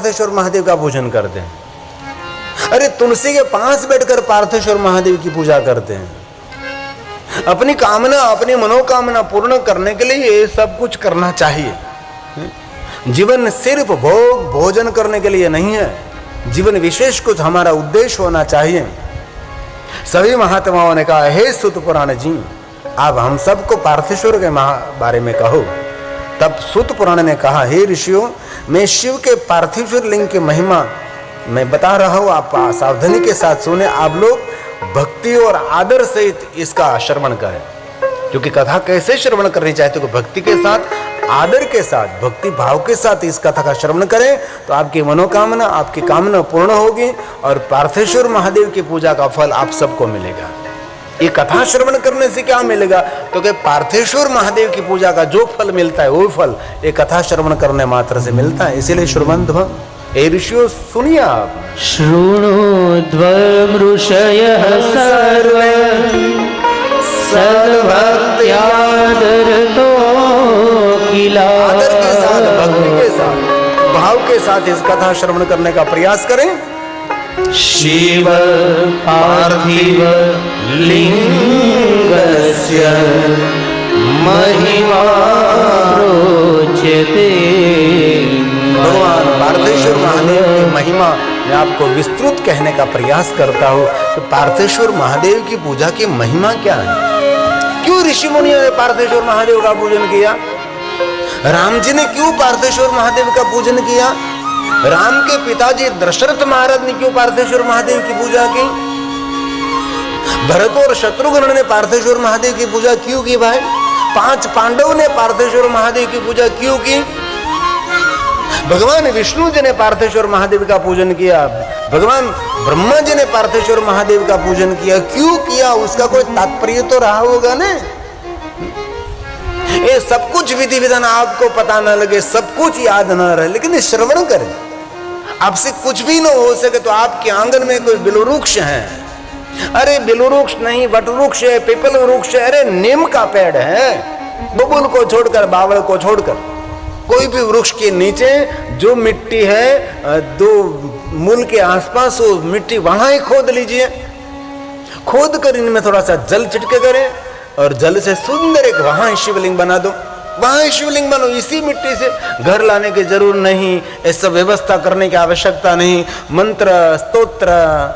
पार्थेश्वर महादेव का पूजन करते हैं। अरे तुलसी के पास बैठकर पार्थेश्वर महादेव की पूजा करते हैं। अपनी कामना, अपनी मनोकामना पूर्ण करने के लिए ये सब कुछ करना चाहिए। जीवन सिर्फ भोग भोजन करने के लिए नहीं है, जीवन विशेष कुछ हमारा उद्देश्य होना चाहिए। सभी महात्माओं ने कहा, हे सुत पुराण जी, आप हम सबको पार्थेश्वर के बारे में कहो। तब सुत पुराण ने कहा, हे ऋषियों, मैं शिव के पार्थिव लिंग की महिमा मैं बता रहा हूं, आप सावधानी के साथ सुने। आप लोग भक्ति और आदर सहित इसका श्रवण करें, क्योंकि कथा कैसे श्रवण करनी चाहिए, तो भक्ति के साथ, आदर के साथ, भक्ति भाव के साथ इस कथा का श्रवण करें तो आपकी मनोकामना, आपकी कामना पूर्ण होगी और पार्थेश्वर महादेव की पूजा का फल आप सबको मिलेगा। ये कथा श्रवण करने से क्या मिलेगा, तो कि पार्थेश्वर महादेव की पूजा का जो फल मिलता है वो फल ये कथा श्रवण करने मात्र से मिलता है। इसीलिए श्रवंत हे ऋषियों सुनिए आप। शृणुध्वमृषयः सर्वे सद्भक्त्यादरतो किला। आदर के साथ, भक्ति के साथ, भाव के साथ इस कथा श्रवण करने का प्रयास करें। शिव पार्थिव लिंगस्य महिमा प्रोच्यते। भगवान पार्थेश्वर महादेव की महिमा मैं आपको विस्तृत कहने का प्रयास करता हूँ। तो पार्थेश्वर महादेव की पूजा की महिमा क्या है, क्यों ऋषि मुनियों ने पार्थेश्वर महादेव का पूजन किया, राम जी ने क्यों पार्थेश्वर महादेव का पूजन किया, राम के पिताजी दशरथ महाराज ने क्यों पार्थेश्वर महादेव की पूजा की, भरत और शत्रुघ्न ने पार्थेश्वर महादेव की पूजा क्यों की भाई, 5 पांडव ने पार्थेश्वर महादेव की पूजा क्यों की, भगवान विष्णु जी ने पार्थेश्वर महादेव का पूजन किया, भगवान ब्रह्मा जी ने पार्थेश्वर महादेव का पूजन किया, क्यों किया, उसका कोई तात्पर्य तो रहा होगा ना। ये सब कुछ विधि विधान आपको पता न लगे, सब कुछ याद न रहे, लेकिन श्रवण करें। आपसे कुछ भी न हो सके तो आपके आंगन में कोई बिलवृक्ष है, अरे बिलवृक्ष नहीं, वटवृक्ष है, पीपल वृक्ष है, अरे नीम का पेड़ है, बबूल को छोड़कर, बावड़ को छोड़कर कोई भी वृक्ष के नीचे जो मिट्टी है 2 मूल के आसपास, वो मिट्टी वहां ही खोद लीजिए, खोद कर इनमें थोड़ा सा जल छिटके करें और जल से सुंदर एक वहां शिवलिंग बना दो, वहां शिवलिंग बनो। इसी मिट्टी से घर लाने की जरूर नहीं, ऐसा व्यवस्था करने की आवश्यकता नहीं, मंत्र स्तोत्र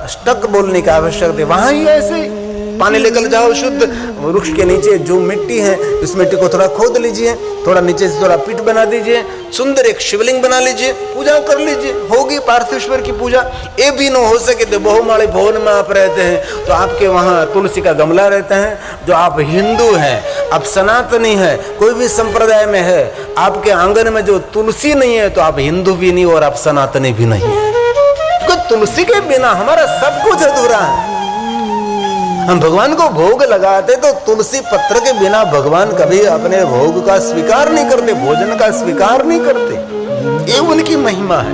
अष्टक बोलने की आवश्यकता, वहां ही ऐसे पानी लेकर जाओ शुद्ध। वृक्ष के नीचे जो मिट्टी है उस मिट्टी को थोड़ा खोद लीजिए, थोड़ा नीचे से थोड़ा पीठ बना दीजिए, सुंदर एक शिवलिंग बना लीजिए, पूजा कर लीजिए, होगी पार्थेश्वर की पूजा। ये भी न हो सके तो बहुमाड़ी भवन में आप रहते हैं तो आपके वहाँ तुलसी का गमला रहता है। जो आप हिंदू हैं, आप सनातनी हैं, कोई भी संप्रदाय में है, आपके आंगन में जो तुलसी नहीं है तो आप हिंदू भी नहीं और आप सनातनी भी नहीं है। तुलसी के बिना हमारा सब कुछ अधूरा है। हम भगवान को भोग लगाते तो तुलसी पत्र के बिना भगवान कभी अपने भोग का स्वीकार नहीं करते, भोजन का स्वीकार नहीं करते, ये उनकी महिमा है।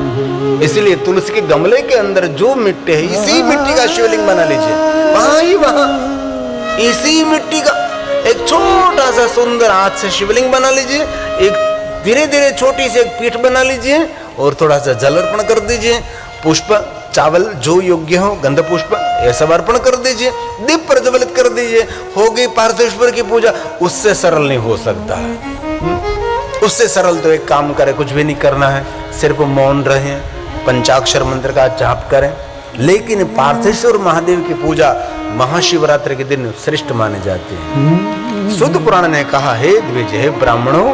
इसलिए तुलसी के गमले के अंदर जो मिट्टी है, इसी मिट्टी का शिवलिंग बना लीजिए, वहां ही वहां इसी मिट्टी का एक छोटा सा सुंदर हाथ से शिवलिंग बना लीजिए, एक धीरे धीरे छोटी सी एक पीठ बना लीजिए और थोड़ा सा जल अर्पण कर दीजिए, पुष्प चावल जो योग्य हो, गंध पुष्प ये सब अर्पण कर दीजिए, दीप प्रज्वलित कर दीजिए, हो गई पार्थेश्वर की पूजा। उससे सरल नहीं हो सकता है, उससे सरल तो एक काम करें, कुछ भी नहीं करना है, सिर्फ मौन रहें, पंचाक्षर मंत्र का जाप करें। लेकिन पार्थेश्वर महादेव की पूजा महाशिवरात्रि के दिन श्रेष्ठ माने जाते हैं। शुद्ध पुराण ने कहा, हे द्विज, हे ब्राह्मणों,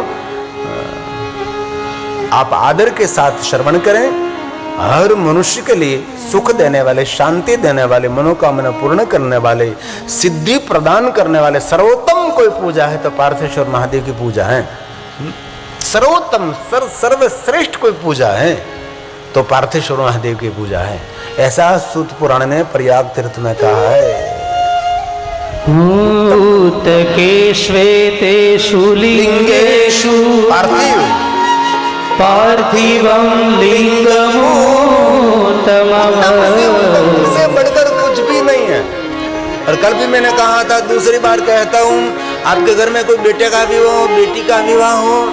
आप आदर के साथ श्रवण करें। हर मनुष्य के लिए सुख देने वाले, शांति देने वाले, मनोकामना पूर्ण करने वाले, सिद्धि प्रदान करने वाले सर्वोत्तम कोई पूजा है तो पार्थेश्वर महादेव की पूजा है। सर्वोत्तम सर्वश्रेष्ठ कोई पूजा है तो पार्थेश्वर महादेव की पूजा है। ऐसा सूत पुराण ने प्रयाग तीर्थ में कहा है। भूतके श्वेतेषु लिंगेषु पार्थिवं लिंगमूतमम्, से बढ़कर कुछ भी नहीं है। और कल भी मैंने कहा था, दूसरी बार कहता हूँ, आपके घर में कोई बेटे का विवाह हो, बेटी का विवाह हो,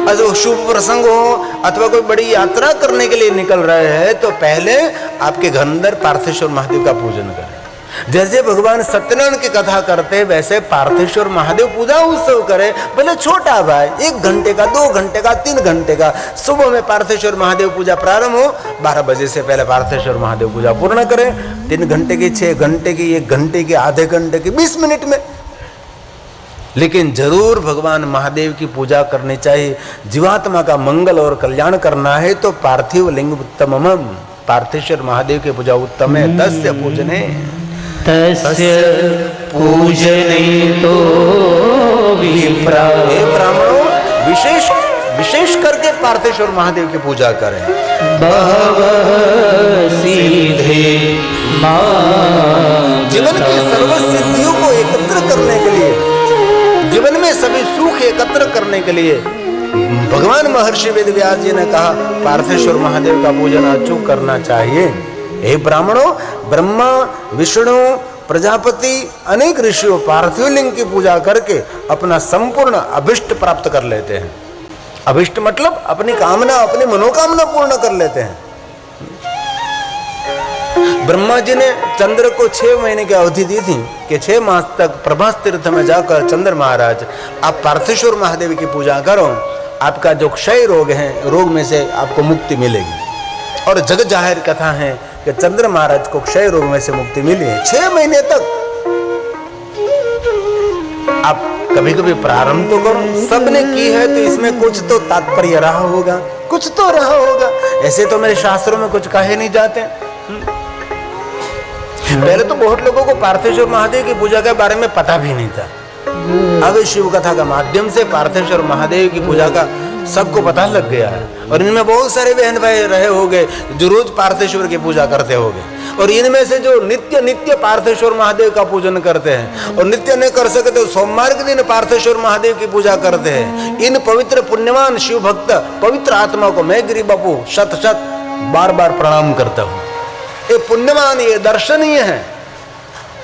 अगर शुभ प्रसंग हो अथवा कोई बड़ी यात्रा करने के लिए निकल रहे हैं तो पहले आपके घर अंदर पार्थेश्वर महादेव का पूजन करें। जैसे भगवान सत्यनारायण की कथा करते वैसे पार्थेश्वर महादेव पूजा उत्सव करे, भले छोटा भाई 1 घंटे का, 2 घंटे का, 3 घंटे का। सुबह में पार्थेश्वर महादेव पूजा प्रारंभ हो, 12 बजे से पहले पार्थेश्वर महादेव पूजा पूर्ण करें। 3 घंटे की, 6 घंटे की, 1 घंटे की, आधे घंटे की, 20 मिनट में, लेकिन जरूर भगवान महादेव की पूजा करनी चाहिए। जीवात्मा का मंगल और कल्याण करना है तो पार्थिव लिंग उत्तमम, पार्थेश्वर महादेव की पूजा उत्तम है। तस्य पूजने तस्य पूजने तो विप्रा। हे ब्राह्मणों, विशेष करके पार्थेश्वर महादेव की पूजा करें। बहवः सीधे जीवन की सर्व सिद्धियों को एकत्र करने के लिए, जीवन में सभी सुख एकत्र करने के लिए भगवान महर्षि वेदव्यास जी ने कहा पार्थेश्वर महादेव का पूजन अचूक करना चाहिए। हे ब्राह्मणों, ब्रह्मा, विष्णु, प्रजापति, अनेक ऋषियों पार्थिव लिंग की पूजा करके अपना संपूर्ण अभिष्ट प्राप्त कर लेते हैं। अभिष्ट मतलब अपनी कामना, अपनी मनोकामना पूर्ण कर लेते हैं। ब्रह्मा जी ने चंद्र को 6 महीने की अवधि दी थी कि 6 मास तक प्रभास तीर्थ में जाकर चंद्र महाराज आप पार्थेश्वर महादेव की पूजा करो, आपका जो क्षय रोग है, रोग में से आपको मुक्ति मिलेगी। और जगत जाहिर कथा है कि चंद्र महाराज को क्षय रोग में से मुक्ति मिली है। 6 महीने तक आप कभी कभी प्रारंभ तो करो, सबने की है तो इसमें कुछ तो तात्पर्य रहा होगा, कुछ तो रहा होगा। ऐसे तो मेरे शास्त्रों में कुछ कहे नहीं जाते। पहले तो बहुत लोगों को पार्थेश्वर महादेव की पूजा के बारे में पता भी नहीं था। अब शिव कथा का माध्यम से पार्थेश्वर महादेव की पूजा का सबको पता लग गया है। और इनमें बहुत सारे बहन भाई रहे होंगे जो रोज पार्थेश्वर की पूजा करते होंगे, और इनमें से जो नित्य पार्थेश्वर महादेव का पूजन करते हैं और नित्य नहीं कर सके तो सोमवार के दिन पार्थेश्वर महादेव की पूजा करते हैं। इन पवित्र पुण्यवान शिव भक्त पवित्र आत्मा को मैं गिरी बापू शत बार प्रणाम करता हूँ। ये पुण्यवान, ये दर्शनीय है।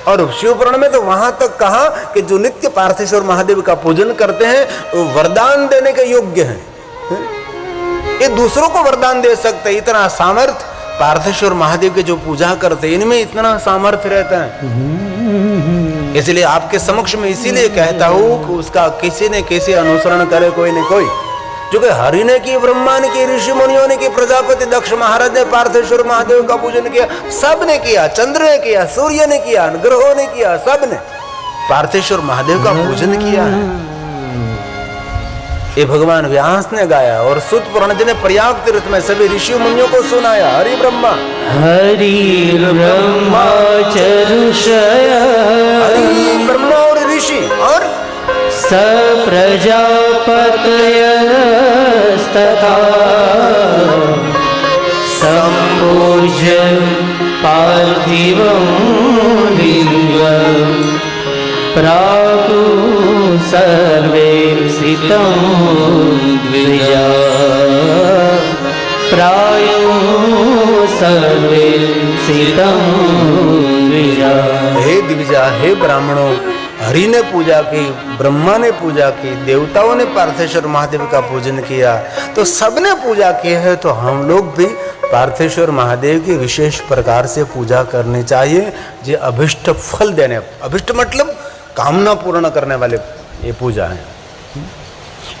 और शिवपुराण में तो वहां तक कहा कि जो नित्य पार्थेश्वर महादेव का पूजन करते हैं वो वरदान देने के योग्य हैं। ये दूसरों को वरदान दे सकते हैं, इतना सामर्थ्य पार्थेश्वर महादेव के जो पूजा करते हैं इनमें इतना सामर्थ्य रहता है। इसलिए आपके समक्ष में इसीलिए कहता हूं कि उसका किसी ने किसी अनुसरण करे, कोई न कोई। जो कि हरि ने की, ब्रह्मा ने की, ऋषि मुनियों ने की, प्रजापति दक्ष महाराज ने पार्थेश्वर महादेव का पूजन किया, सबने किया। चंद्र ने किया, सूर्य ने किया, ग्रहों ने किया, सबने पार्थेश्वर महादेव का पूजन किया है। ये भगवान व्यास ने गाया और सूत पुराण जी ने प्रयाग तीर्थ में सभी ऋषि मुनियों को सुनाया। हरि ब्रह्मा चरुषय, हरि ब्रह्मा और ऋषि और स प्रजापतयस्तथा सम्पूज्य पार्थिवं लिंगं प्रातु सर्वे सितं द्विजा प्रायो सर्वे सितं द्विजा। हे द्विजा, हे ब्राह्मणों, हरि ने पूजा की, ब्रह्मा ने पूजा की, देवताओं ने पार्थेश्वर महादेव का पूजन किया, तो सबने पूजा की है, तो हम लोग भी पार्थेश्वर महादेव की विशेष प्रकार से पूजा करनी चाहिए। जो अभिष्ट फल देने, अभिष्ट मतलब कामना पूर्ण करने वाले ये पूजा है।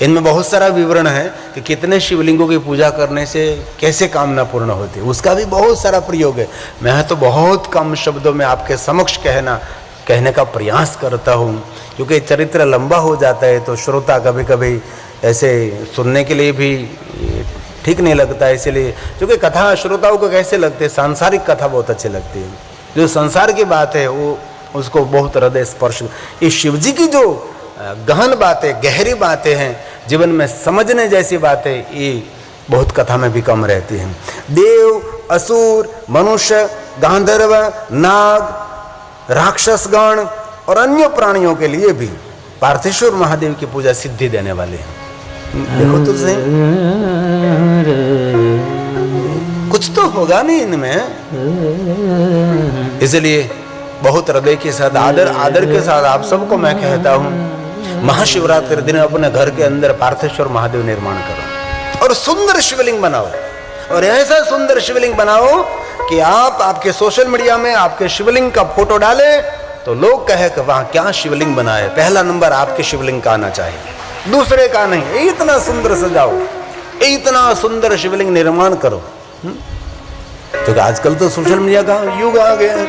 इनमें बहुत सारा विवरण है कि कितने शिवलिंगों की पूजा करने से कैसे कामना पूर्ण होती है, उसका भी बहुत सारा प्रयोग है। मैं तो बहुत कम शब्दों में आपके समक्ष कहने का प्रयास करता हूँ, क्योंकि चरित्र लंबा हो जाता है तो श्रोता कभी कभी ऐसे सुनने के लिए भी ठीक नहीं लगता है। इसलिए क्योंकि कथा श्रोताओं को कैसे लगती है, सांसारिक कथा बहुत अच्छी लगती है। जो संसार की बात है वो उसको बहुत हृदय स्पर्श। ये शिव जी की जो गहन बातें, गहरी बातें हैं, जीवन में समझने जैसी बातें, ये बहुत कथा में भी कम रहती हैं। देव, असुर, मनुष्य, गांधर्व, नाग, राक्षसगण और अन्य प्राणियों के लिए भी पार्थेश्वर महादेव की पूजा सिद्धि देने वाले हैं। देखो तो सही, कुछ तो होगा नहीं इनमें। इसलिए बहुत हृदय के साथ, आदर के साथ आप सबको मैं कहता हूँ, महाशिवरात्रि दिन अपने घर के अंदर पार्थेश्वर महादेव निर्माण करो। और सुंदर शिवलिंग बनाओ, और ऐसा सुंदर शिवलिंग बनाओ कि आप आपके सोशल मीडिया में आपके शिवलिंग का फोटो डालें तो लोग कहे कि वहां क्या शिवलिंग बनाए। पहला नंबर आपके शिवलिंग का आना चाहिए, दूसरे का नहीं। इतना सुंदर सजाओ, इतना सुंदर शिवलिंग निर्माण करो। क्योंकि आजकल तो सोशल मीडिया का युग आ गया है।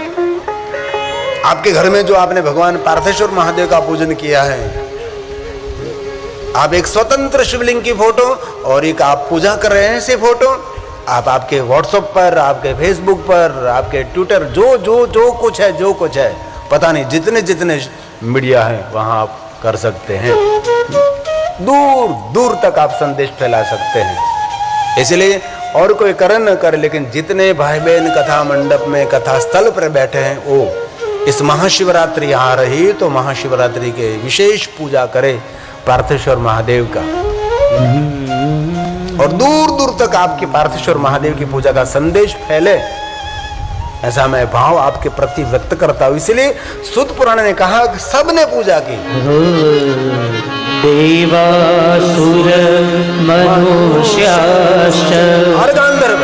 आपके घर में जो आपने भगवान पार्थेश्वर महादेव का पूजन किया है, आप एक स्वतंत्र शिवलिंग की फोटो और एक आप पूजा कर रहे हैं ऐसे फोटो आप आपके व्हाट्सएप पर, आपके फेसबुक पर, आपके ट्विटर, जो कुछ है पता नहीं, जितने मीडिया है वहां आप कर सकते हैं। दूर दूर तक आप संदेश फैला सकते हैं। इसलिए और कोई करे न करे, लेकिन जितने भाई बहन कथा मंडप में, कथा स्थल पर बैठे हैं, वो इस महाशिवरात्रि आ रही तो महाशिवरात्रि के विशेष पूजा करे पार्थेश्वर महादेव का, और दूर दूर तक आपके पार्थेश्वर महादेव की पूजा का संदेश फैले, ऐसा मैं भाव आपके प्रति व्यक्त करता हूं। इसलिए सूत पुराण ने कहा कि सबने पूजा की। देवासुर मनुष्याश्च और गंधर्व,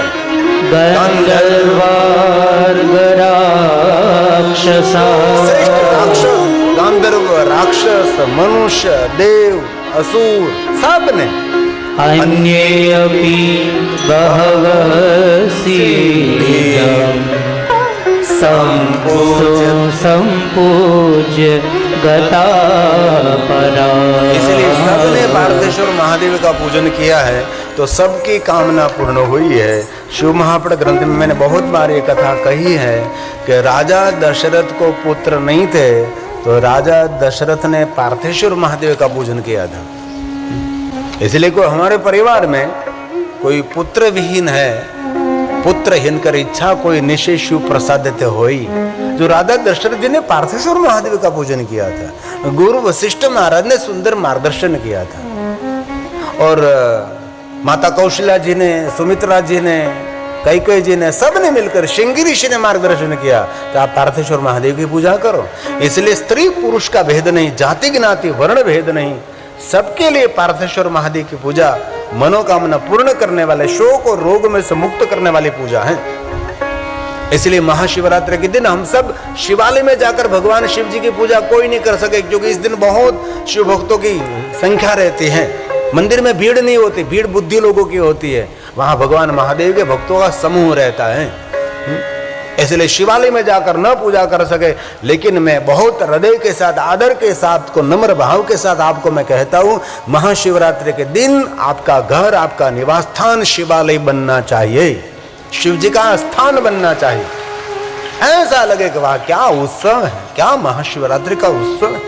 राक्षसा, श्रेष्ठ राक्षस, गंधर्व, राक्षस, मनुष्य, देव, असुर, सबने। अन्ये अपि बहवः सिद्धं संपूज्य गता परा। इसलिए सबने पार्थेश्वर महादेव का पूजन किया है तो सबकी कामना पूर्ण हुई है। शिव महापुराण ग्रंथ में मैंने बहुत बार ये कथा कही है कि राजा दशरथ को पुत्र नहीं थे तो राजा दशरथ ने पार्थेश्वर महादेव का पूजन किया था। इसलिए कोई हमारे परिवार में कोई पुत्र विहीन है, पुत्रहीन कर इच्छा कोई निश्चय शिव प्रसादित होई, जो राजा दशरथ जी ने पार्थेश्वर महादेव का पूजन किया था। गुरु वशिष्ठ महाराज ने सुंदर मार्गदर्शन किया था, और माता कौशल्या जी ने, सुमित्रा जी ने, कैकेयी जी ने, सब ने मिलकर, श्रृंगी ऋषि ने मार्गदर्शन किया तो आप पार्थेश्वर महादेव की पूजा करो। इसलिए स्त्री पुरुष का भेद नहीं, जाति ज्ञाति वर्ण भेद नहीं, सबके लिए पार्थेश्वर महादेव की पूजा मनोकामना पूर्ण करने वाले, शोक और रोग में से मुक्त करने वाली पूजा है। इसलिए महाशिवरात्रि के दिन हम सब शिवालय में जाकर भगवान शिव जी की पूजा कोई नहीं कर सके, क्योंकि इस दिन बहुत शिव भक्तों की संख्या रहती है। मंदिर में भीड़ नहीं होती, भीड़ बुद्धि लोगों की होती है, वहां भगवान महादेव के भक्तों का समूह रहता है। इसलिए शिवालय में जाकर न पूजा कर सके, लेकिन मैं बहुत हृदय के साथ, आदर के साथ, को नम्र भाव के साथ आपको मैं कहता हूं, महाशिवरात्रि के दिन आपका घर, आपका निवास स्थान शिवालय बनना चाहिए, शिव जी का स्थान बनना चाहिए। ऐसा लगे कि वाह क्या उत्सव है, क्या महाशिवरात्रि का उत्सव है।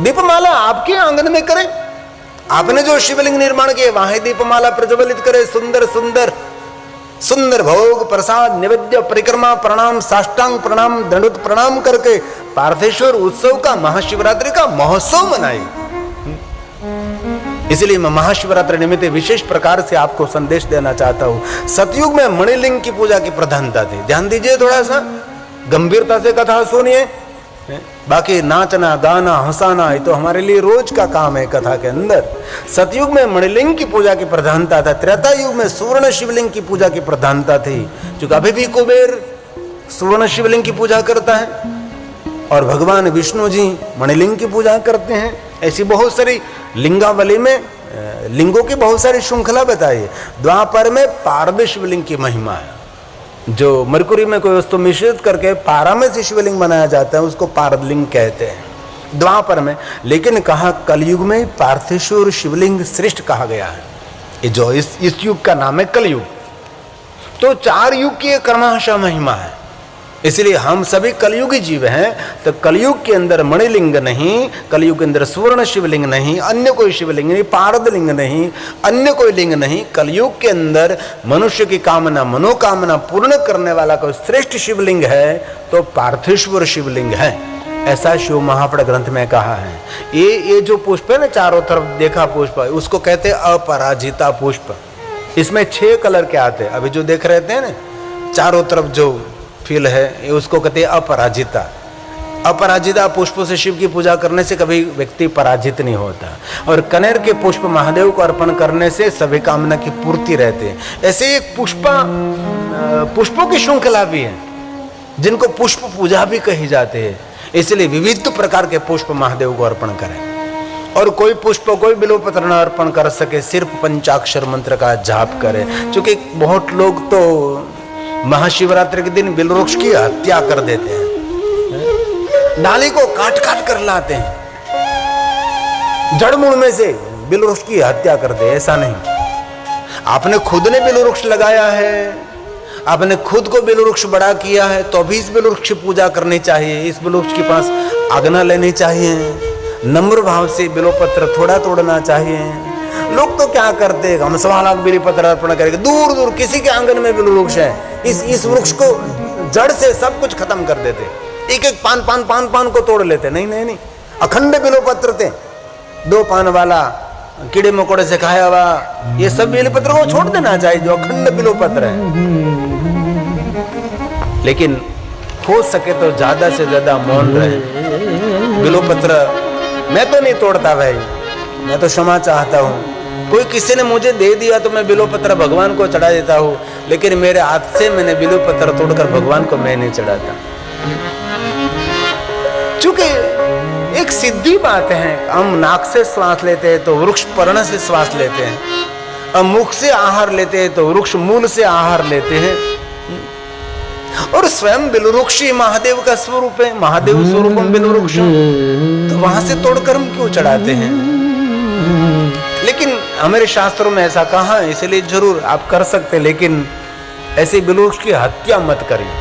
दीपमाला आपके आंगन में करें, आपने जो शिवलिंग निर्माण किए वहां दीपमाला प्रज्वलित करे, सुंदर सुंदर सुंदर भोग प्रसाद निवेद्य परिक्रमा प्रणाम साष्टांग प्रणाम दंडवत प्रणाम करके पार्थेश्वर उत्सव का, महाशिवरात्रि का महोत्सव मनाए। इसलिए मैं महाशिवरात्रि निमित्त विशेष प्रकार से आपको संदेश देना चाहता हूं। सतयुग में मणिलिंग की पूजा की प्रधानता थी, ध्यान दीजिए, थोड़ा सा गंभीरता से कथा सुनिए। बाकी नाचना गाना हंसाना ये तो हमारे लिए रोज का काम है कथा के अंदर। सतयुग में मणिलिंग की पूजा की प्रधानता था, त्रेता युग में सुवर्ण शिवलिंग की पूजा की प्रधानता थी, क्योंकि अभी भी कुबेर सुवर्ण शिवलिंग की पूजा करता है और भगवान विष्णु जी मणिलिंग की पूजा करते हैं। ऐसी बहुत सारी लिंगावली में लिंगों की बहुत सारी श्रृंखला बताई है। द्वापर में पारद शिवलिंग की महिमा है, जो मरकुरी में कोई वस्तु मिश्रित करके पारा में से शिवलिंग बनाया जाता है उसको पारदलिंग कहते हैं द्वापर में। लेकिन कहा कलयुग में पार्थेश्वर शिवलिंग श्रेष्ठ कहा गया है। ये जो इस युग का नाम है कलयुग, तो 4 युग की क्रमशः महिमा है। इसलिए हम सभी कलयुगी जीव हैं, तो कलयुग के अंदर मणिलिंग नहीं, कलयुग के अंदर सुवर्ण शिवलिंग नहीं, अन्य कोई शिवलिंग नहीं, पारदलिंग नहीं, अन्य कोई लिंग नहीं। कलयुग के अंदर मनुष्य की कामना मनोकामना पूर्ण करने वाला कोई श्रेष्ठ शिवलिंग है तो पार्थेश्वर शिवलिंग है, ऐसा शिव महापुराण ग्रंथ में कहा है। ये जो पुष्प है ना, चारों तरफ देखा पुष्प, उसको कहते हैं अपराजिता पुष्प। इसमें 6 कलर के आते हैं, अभी जो देख रहे थे ना चारों तरफ जो फील है, उसको कहते हैं अपराजिता। अपराजिता पुष्पों से शिव की पूजा करने से कभी व्यक्ति पराजित नहीं होता, और कनेर के पुष्प महादेव को अर्पण करने से सभी कामना की पूर्ति रहती है। ऐसे एक पुष्पों की श्रृंखला भी है जिनको पुष्प पूजा भी कही जाती है। इसलिए विविध प्रकार के पुष्प महादेव को अर्पण करें, और कोई पुष्प कोई बिल्वपत्र न अर्पण कर सके, सिर्फ पंचाक्षर मंत्र का जाप करें। क्योंकि बहुत लोग तो महाशिवरात्रि के दिन बिल्ववृक्ष की हत्या कर देते हैं, डाली को काट काट कर लाते हैं, जड़मूल में से बिल्ववृक्ष की हत्या कर दे। ऐसा नहीं, आपने खुद ने बिल्ववृक्ष लगाया है, आपने खुद को बिल्ववृक्ष बड़ा किया है, तो भी इस बिल्ववृक्ष की पूजा करनी चाहिए। इस बिल्ववृक्ष के पास आज्ञा लेनी चाहिए, नम्र भाव से बिल्वपत्र थोड़ा तोड़ना चाहिए। लोग तो क्या करते हैं, हम 1.25 लाख बिल्वपत्र अर्पण करेंगे, दूर दूर किसी के आंगन में बिल्ववृक्ष है, इस वृक्ष को जड़ से सब कुछ खत्म कर देते, एक एक पान को तोड़ लेते। नहीं, अखंड बिल्वपत्र थे, 2 पान वाला कीड़े मकोड़े से खाया हुआ, ये सब बिल्वपत्र को छोड़ देना चाहिए जो अखंड बिल्वपत्र है। लेकिन हो सके तो ज्यादा से ज्यादा मौन रहे। बिल्वपत्र मैं तो नहीं तोड़ता भाई, मैं तो क्षमा चाहता हूँ। कोई किसी ने मुझे दे दिया तो मैं बिल्वपत्र भगवान को चढ़ा देता हूँ, लेकिन मेरे हाथ से मैंने बिल्वपत्र तोड़कर भगवान को मैं नहीं चढ़ाता। चूंकि एक सीधी बात है, हम नाक से श्वास लेते हैं तो वृक्ष पर्ण से श्वास लेते हैं, और मुख से आहार लेते हैं तो वृक्ष मूल से आहार लेते हैं। और स्वयं बिल्ववृक्ष ही महादेव का स्वरूप है, महादेव स्वरूपम बिल्ववृक्ष, तो वहां से तोड़कर हम क्यों चढ़ाते हैं? लेकिन हमारे शास्त्रों में ऐसा कहा है, इसलिए जरूर आप कर सकते, लेकिन ऐसे बिल्ववृक्ष की हत्या मत करिए।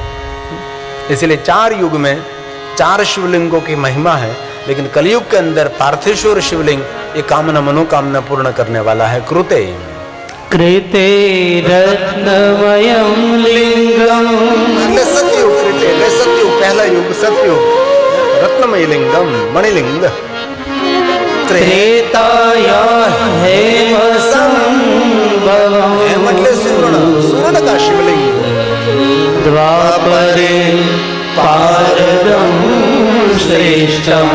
इसलिए 4 युग में 4 शिवलिंगों की महिमा है, लेकिन कलयुग के अंदर पार्थेश्वर शिवलिंग ये कामना मनोकामना पूर्ण करने वाला है। कृते रत्नमयं लिंगम, सतयुग, कृते सतयुग, पहला युग सतयुग, रत्नमय लिंगम मणिलिंग। त्रेताया हेमसंभवम्, मतलब सुवर्ण का शिवलिंग। द्वापरे पारदं श्रेष्ठं,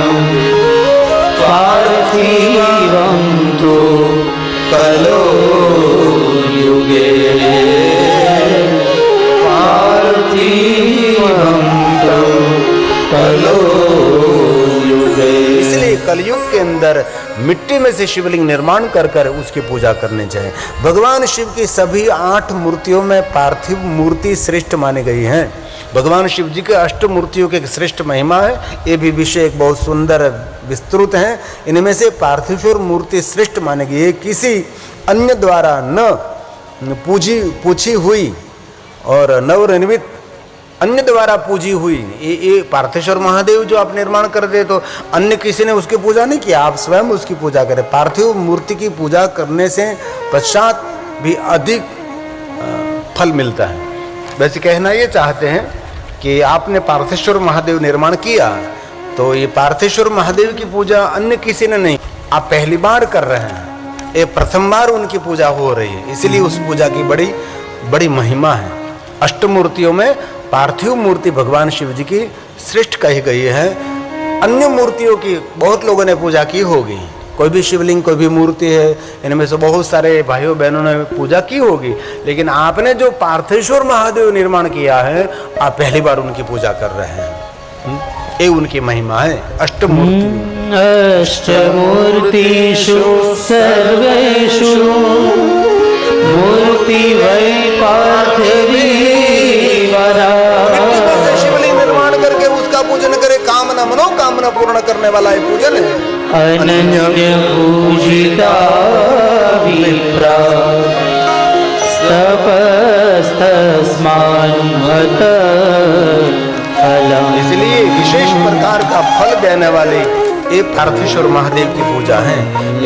पार्थिवं तु कलो युगे, पार्थिवं तु कलो युगे। इसलिए कलयुग के अंदर मिट्टी में से शिवलिंग निर्माण कर कर उसकी पूजा करनी चाहिए। भगवान शिव की सभी 8 मूर्तियों में पार्थिव मूर्ति श्रेष्ठ मानी गई है। भगवान शिव जी के 8 मूर्तियों की श्रेष्ठ महिमा है, ये भी विषय एक बहुत सुंदर विस्तृत है। इनमें से पार्थिवेश्वर मूर्ति श्रेष्ठ मानी गई है, किसी अन्य द्वारा न पूछी हुई और नवनिर्मित अन्य द्वारा पूजी हुई। ये पार्थेश्वर महादेव जो आप निर्माण कर दे तो अन्य किसी ने उसकी पूजा नहीं किया, आप स्वयं उसकी पूजा करें। पार्थिव मूर्ति की पूजा करने से पश्चात भी अधिक फल मिलता है। वैसे कहना ये चाहते हैं कि आपने पार्थेश्वर महादेव निर्माण किया तो ये पार्थेश्वर महादेव की पूजा अन्य किसी ने नहीं, आप पहली बार कर रहे हैं, ये प्रथम बार उनकी पूजा हो रही है, इसलिए उस पूजा की बड़ी बड़ी महिमा है। अष्टमूर्तियों में पार्थिव मूर्ति भगवान शिव जी की श्रेष्ठ कही गई है। अन्य मूर्तियों की बहुत लोगों ने पूजा की होगी, कोई भी शिवलिंग कोई भी मूर्ति है, इनमें से बहुत सारे भाइयों बहनों ने पूजा की होगी, लेकिन आपने जो पार्थेश्वर महादेव निर्माण किया है आप पहली बार उनकी पूजा कर रहे हैं, ये उनकी महिमा है। अष्टमूर्तिषु सर्वेषु मूर्ति वै पार्थिवी वरा। शिवलिंग निर्माण करके उसका पूजन करे, कामना मनोकामना पूर्ण करने वाला ये पूजन है। अनन्य पूजिता विप्रा तपस्तस्मान्मत फलम्। इसलिए विशेष प्रकार का फल देने वाले ये पार्थेश्वर महादेव की पूजा है।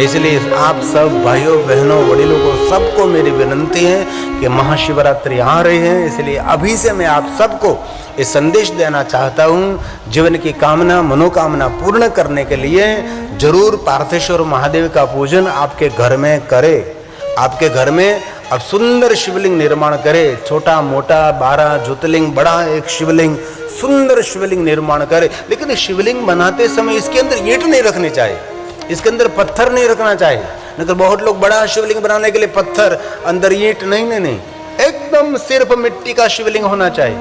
इसलिए आप सब भाइयों बहनों वडिलों को सबको मेरी विनंती है कि महाशिवरात्रि आ रही है, इसलिए अभी से मैं आप सबको ये संदेश देना चाहता हूँ, जीवन की कामना मनोकामना पूर्ण करने के लिए जरूर पार्थेश्वर महादेव का पूजन आपके घर में करें। आपके घर में अब सुंदर शिवलिंग निर्माण करे, छोटा मोटा 12 ज्योतिर्लिंग, बड़ा एक शिवलिंग, सुंदर शिवलिंग निर्माण करे। लेकिन शिवलिंग बनाते समय इसके अंदर ईंट नहीं रखनी चाहिए, इसके अंदर पत्थर नहीं रखना चाहिए। नहीं बहुत लोग बड़ा शिवलिंग बनाने के लिए पत्थर, अंदर ईंट, नहीं नहीं नहीं, एकदम सिर्फ मिट्टी का शिवलिंग होना चाहिए,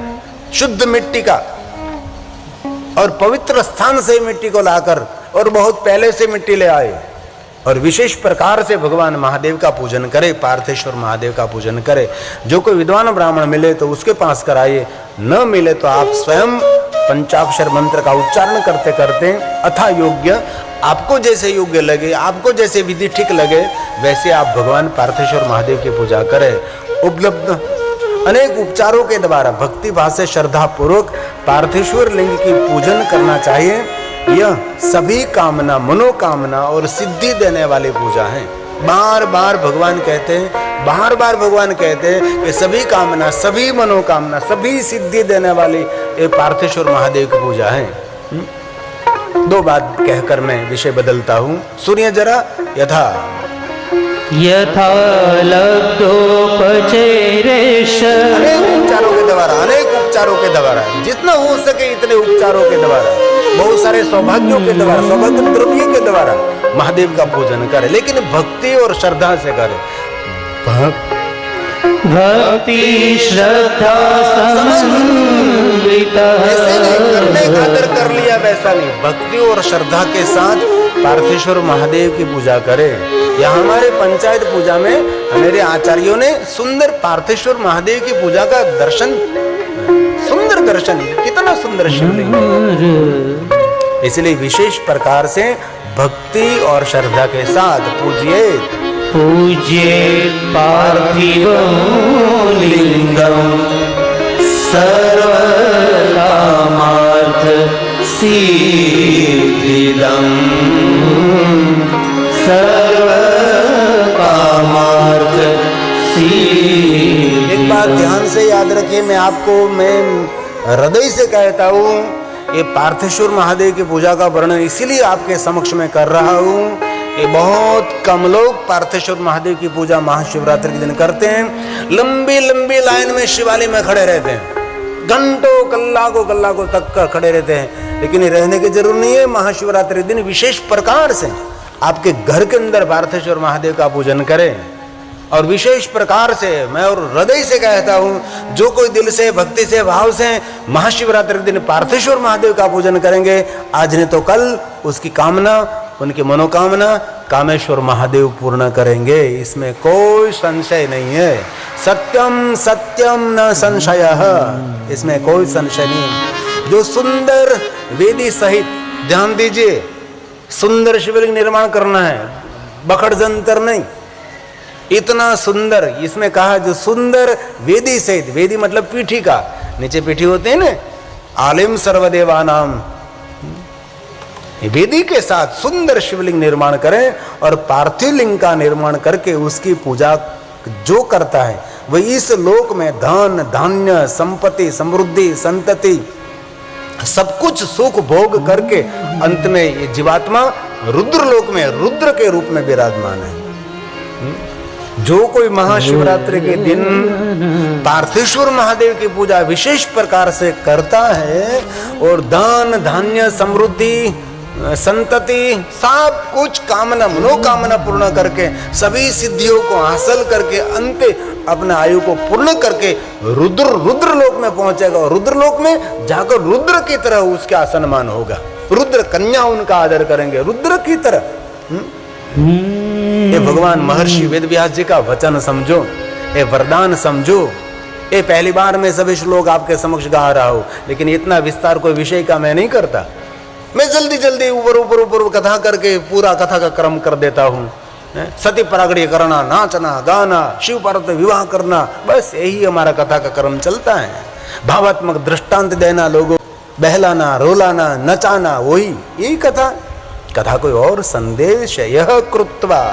शुद्ध मिट्टी का, और पवित्र स्थान से मिट्टी को लाकर, और बहुत पहले से मिट्टी ले आए, और विशेष प्रकार से भगवान महादेव का पूजन करे, पार्थेश्वर महादेव का पूजन करे। जो कोई विद्वान ब्राह्मण मिले तो उसके पास कराइए, न मिले तो आप स्वयं पंचाक्षर मंत्र का उच्चारण करते करते अथा योग्य, आपको जैसे योग्य लगे, आपको जैसे विधि ठीक लगे, वैसे आप भगवान पार्थेश्वर महादेव की पूजा करें। उपलब्ध अनेक उपचारों के द्वारा भक्ति भाव से श्रद्धा पूर्वक पार्थेश्वर लिंग की पूजन करना चाहिए। यह सभी कामना, मनोकामना और सिद्धि देने वाली पूजा है। बार बार भगवान कहते हैं, बार बार भगवान कहते हैं कि सभी कामना, सभी मनोकामना, सभी सिद्धि देने वाली ये पार्थेश्वर महादेव की पूजा है। दो बात कहकर मैं विषय बदलता हूँ। सुनिए जरा। यथा यथा लब्धोपचैरेश, अनेक उपचारों के द्वारा, अनेक उपचारों के द्वारा, जितना हो सके इतने उपचारों के द्वारा, बहुत सारे सौभाग्यों के द्वारा, सौभाग्य द्रव्य के द्वारा महादेव का पूजन करे, लेकिन भक्ति और श्रद्धा से करे। भक्ति श्रद्धा समन्विता, ऐसे नहीं करने खातिर कर लिया वैसा नहीं, भक्ति और श्रद्धा के साथ पार्थेश्वर महादेव की पूजा करे। यहाँ हमारे पंचायत पूजा में मेरे आचार्यों ने सुंदर पार्थेश्वर महादेव की पूजा का दर्शन, सुंदर दर्शन, कितना सुंदर शिवलिंग है। इसलिए विशेष प्रकार से भक्ति और श्रद्धा के साथ पूजिए। पूज्ये पार्थिवं लिंगं सर्वकामार्थ सिद्धिदं, सर्वकामार्थ सिद्धिदं। एक बात ध्यान से याद रखिए, मैं हृदय से कहता हूँ, ये पार्थेश्वर महादेव की पूजा का वर्णन इसीलिए आपके समक्ष में कर रहा हूँ कि बहुत कम लोग पार्थेश्वर महादेव की पूजा महाशिवरात्रि के दिन करते हैं। लंबी लंबी लाइन में शिवालय में खड़े रहते हैं, घंटों कलाकों तक खड़े रहते हैं, लेकिन रहने की जरूरत नहीं है। महाशिवरात्रि दिन विशेष प्रकार से आपके घर के अंदर पार्थेश्वर महादेव का पूजन करें, और विशेष प्रकार से मैं और हृदय से कहता हूँ, जो कोई दिल से, भक्ति से, भाव से महाशिवरात्रि दिन पार्थेश्वर महादेव का पूजन करेंगे, आज नहीं तो कल उसकी कामना, उनकी मनोकामना कामेश्वर महादेव पूर्ण करेंगे, इसमें कोई संशय नहीं है। सत्यम सत्यम न संशयः, इसमें कोई संशय नहीं। जो सुंदर वेदी सहित, ध्यान दीजिए, सुंदर शिवलिंग निर्माण करना है, बखड़ जंतर नहीं, इतना सुंदर। इसमें कहा जो सुंदर वेदी सहित, वेदी मतलब पीठी का, नीचे पीठी होते हैं ना, आलिम सर्वदेवानाम, वेदी के साथ सुंदर शिवलिंग निर्माण करें, और पार्थिव लिंग का निर्माण करके उसकी पूजा जो करता है वह इस लोक में धन, धान्य, संपत्ति, समृद्धि, संतति, सब कुछ सुख भोग करके अंत में ये जीवात्मा रुद्र लोक में रुद्र के रूप में विराजमान है। जो कोई महाशिवरात्रि के दिन पार्थेश्वर महादेव की पूजा विशेष प्रकार से करता है, और दान, धान्य, समृद्धि, संतति, सब कुछ कामना, मनोकामना पूर्ण करके, सभी सिद्धियों को हासिल करके, अंत अपने आयु को पूर्ण करके रुद्र लोक में पहुंचेगा, और रुद्र लोक में जाकर रुद्र की तरह उसका सम्मान होगा। रुद्र कन्या उनका आदर करेंगे, रुद्र की तरह। ये भगवान महर्षि वेदव्यास जी का वचन समझो, ये वरदान समझो। ये पहली बार मैं सभी श्लोक आपके समक्ष गा रहा हूं, लेकिन इतना विस्तार कोई विषय का मैं नहीं करता। मैं जल्दी जल्दी ऊपर कथा करके पूरा कथा का क्रम कर देता हूँ। सती परागड़ी करना, नाचना, गाना, शिव पार्वती विवाह करना, बस यही हमारा कथा का क्रम चलता है। भावात्मक दृष्टांत देना, लोगों बहलाना, रोलाना, नचाना, वही यही कथा। कथा कोई और संदेश है। यह कृत्वा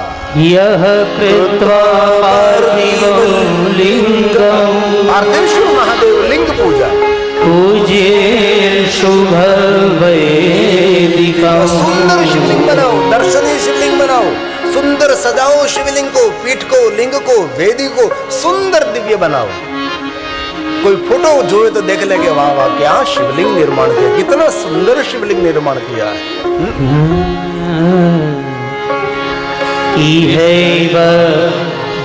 पार्थिवं लिंगं, पार्थेश्वर महादेव लिंग पूजा, पूज्ये शुभ वैदिकं। सुंदर शिवलिंग बनाओ, दर्शनीय शिवलिंग बनाओ, सुंदर सजाओ शिवलिंग को, पीठ को, लिंग को, वेदी को सुंदर दिव्य बनाओ। कोई फोटो जोए तो देख लेंगे, वाह वाह क्या शिवलिंग निर्माण किया, कितना सुंदर शिवलिंग निर्माण किया है। इहैव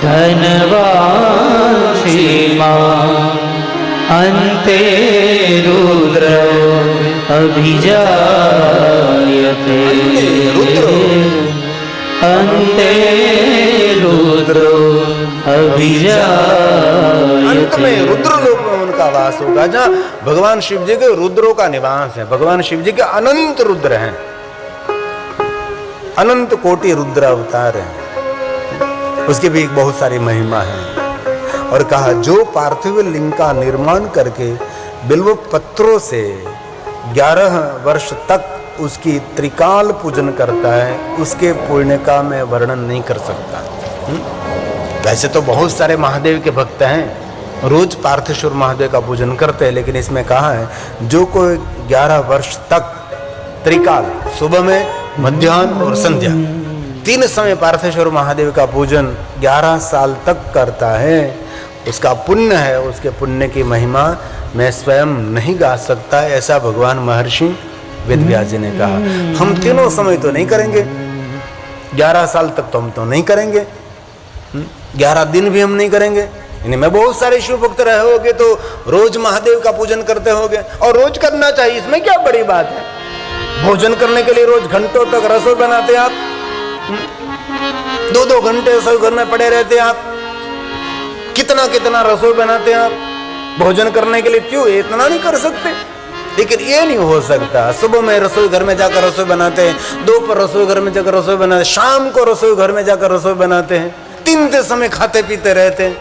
धनवान् श्रीमान् अन्ते रुद्रो अभिजायते। अन्ते रुद्रो अभिजायते। अंत में रुद्र लोक में उनका वास होगा, जहाँ भगवान शिव जी के रुद्रों का निवास है। भगवान शिव जी के अनंत रुद्र हैं, अनंत कोटि रुद्र अवतार हैं, उसकी भी एक बहुत सारी महिमा है। और कहा जो पार्थिव लिंग का निर्माण करके बिल्व पत्रों से 11 वर्ष तक उसकी त्रिकाल पूजन करता है, उसके पुण्य का मैं वर्णन नहीं कर सकता। वैसे तो बहुत सारे महादेव के भक्त हैं, रोज पार्थेश्वर महादेव का पूजन करते हैं, लेकिन इसमें कहा है जो कोई 11 वर्ष तक त्रिकाल, सुबह में, मध्याह्न और संध्या, 3 समय पार्थेश्वर महादेव का पूजन 11 साल तक करता है, उसका पुण्य है। उसके पुण्य की महिमा मैं स्वयं नहीं गा सकता, ऐसा भगवान महर्षि वेदव्यास जी ने कहा। हम तीनों समय तो नहीं करेंगे, 11 साल तक तो हम तो नहीं करेंगे, 11 दिन भी हम नहीं करेंगे। इनमें बहुत सारे शिव भक्त रहे होगे तो रोज महादेव का पूजन करते होगे, और रोज करना चाहिए, इसमें क्या बड़ी बात है। भोजन करने के लिए रोज घंटों तक रसोई बनाते आप, 2-2 घंटे रसोई घर में पड़े रहते आप, कितना कितना रसोई बनाते हैं आप भोजन करने के लिए, क्यों इतना नहीं कर सकते? लेकिन ये नहीं हो सकता। सुबह में रसोई घर में जाकर रसोई बनाते हैं, दोपहर रसोई घर में जाकर रसोई बनाते हैं, शाम को रसोई घर में जाकर रसोई बनाते हैं, 3 समय खाते पीते रहते हैं।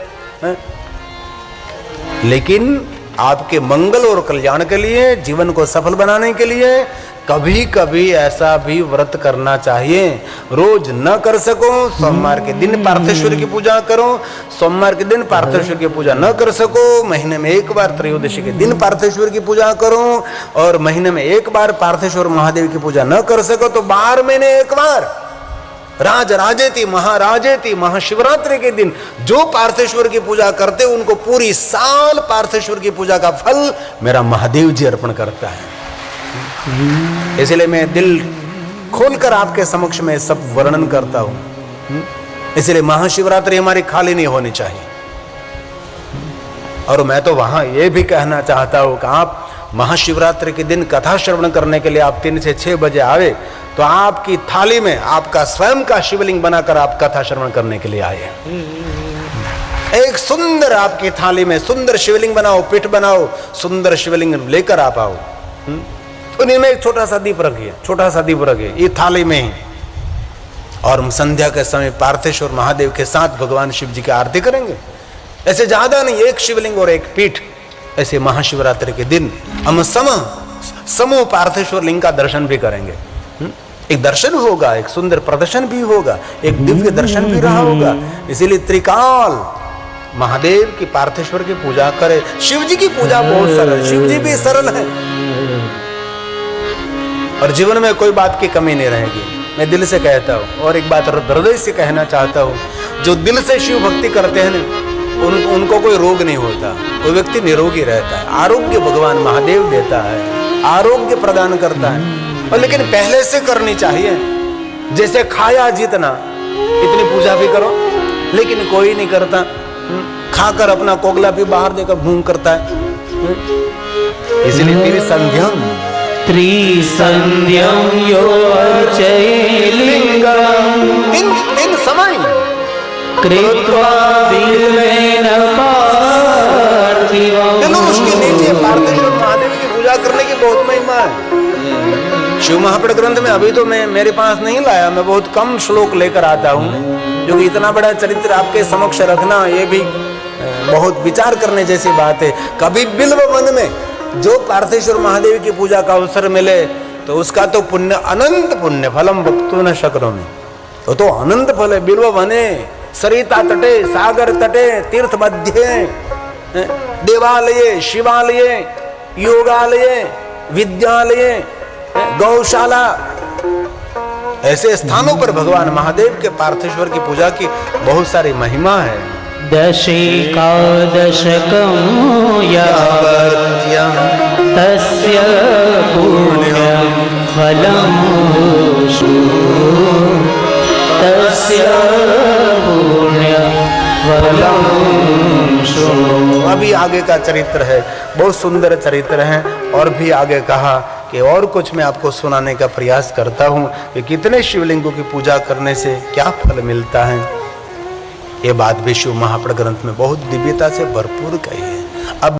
लेकिन आपके मंगल और कल्याण के लिए, जीवन को सफल बनाने के लिए कभी कभी ऐसा भी व्रत करना चाहिए। रोज न कर सको, सोमवार के दिन पार्थेश्वर की पूजा करो, सोमवार के दिन पार्थेश्वर की पूजा न कर सको, महीने में 1 बार त्रयोदशी के दिन पार्थेश्वर की पूजा करो, और महीने में 1 बार पार्थेश्वर महादेव की पूजा न कर सको तो 12 महीने 1 बार राज राजेति महाराजेति महाशिवरात्रि के दिन जो पार्थेश्वर की पूजा करते उनको पूरी साल पार्थेश्वर की पूजा का फल मेरा महादेव जी अर्पण करता है। इसलिए मैं दिल खोलकर आपके समक्ष में सब वर्णन करता हूं। इसलिए महाशिवरात्रि हमारी खाली नहीं होनी चाहिए। और मैं तो वहां यह भी कहना चाहता हूं कि आप महाशिवरात्रि के दिन कथा श्रवण करने के लिए आप 3 से 6 बजे आवे तो आपकी थाली में आपका स्वयं का शिवलिंग बनाकर आप कथा श्रवण करने के लिए आए हैं। एक सुंदर आपकी थाली में सुंदर शिवलिंग बनाओ, पीठ बनाओ, सुंदर शिवलिंग लेकर आप आओ। उन्हीं में एक छोटा सा दीप रखिए, छोटा सा दीप रखिए ये थाली में ही, और हम संध्या के समय पार्थेश्वर महादेव के साथ भगवान शिव जी की आरती करेंगे। ऐसे ज्यादा नहीं, एक शिवलिंग और एक पीठ। ऐसे महाशिवरात्रि के दिन हम समूह पार्थेश्वर लिंग का दर्शन भी करेंगे। एक दर्शन होगा, एक सुंदर प्रदर्शन भी होगा, एक दिव्य दर्शन भी रहा होगा। इसीलिए त्रिकाल महादेव की पार्थेश्वर की पूजा करें। शिव जी की पूजा बहुत सरल, शिव जी भी सरल है और जीवन में कोई बात की कमी नहीं रहेगी। मैं दिल से कहता हूँ, और एक बात हृदय से कहना चाहता हूँ, जो दिल से शिव भक्ति करते हैं ना उनको कोई रोग नहीं होता, वो व्यक्ति निरोगी रहता है। आरोग्य भगवान महादेव देता है, आरोग्य प्रदान करता है। और लेकिन पहले से करनी चाहिए, जैसे खाया जितना इतनी पूजा भी करो, लेकिन कोई नहीं करता। खाकर अपना कोगला भी बाहर देकर घूम करता है। इसलिए त्रिसंध्यम यो अर्चयेलिंगम तीन समय कृत्वा बिल्वेन पार्थिवम। उसके नीचे पार्थेश्वर महादेव की पूजा करने की बहुत महिमा है। शिव महापुराण ग्रंथ में अभी तो मैं मेरे पास नहीं लाया, मैं बहुत कम श्लोक लेकर आता हूँ, जो कि इतना बड़ा चरित्र आपके समक्ष रखना ये भी बहुत विचार करने जैसी बात है। कभी बिल्व वन में जो पार्थेश्वर महादेव की पूजा का अवसर मिले तो उसका तो पुण्य अनंत पुण्य फलम वक्तुं न शक्नोमि, तो अनंत फल है। बिल्व वने, सरिता तटे, सागर तटे, तीर्थ मध्य, देवालये, शिवालये, योगालये, विद्यालये, गौशाला, ऐसे स्थानों पर भगवान महादेव के पार्थेश्वर की पूजा की बहुत सारी महिमा है। दशेकादशकं यावत् तस्य पुण्यं फलं तस्य पुण्यं फलं। अभी आगे का चरित्र है, बहुत सुंदर चरित्र है। और भी आगे कहा कि और कुछ मैं आपको सुनाने का प्रयास करता हूँ कि कितने शिवलिंगों की पूजा करने से क्या फल मिलता है। ये बात भी शिव महापुराण ग्रंथ में बहुत दिव्यता से भरपूर कही है। अब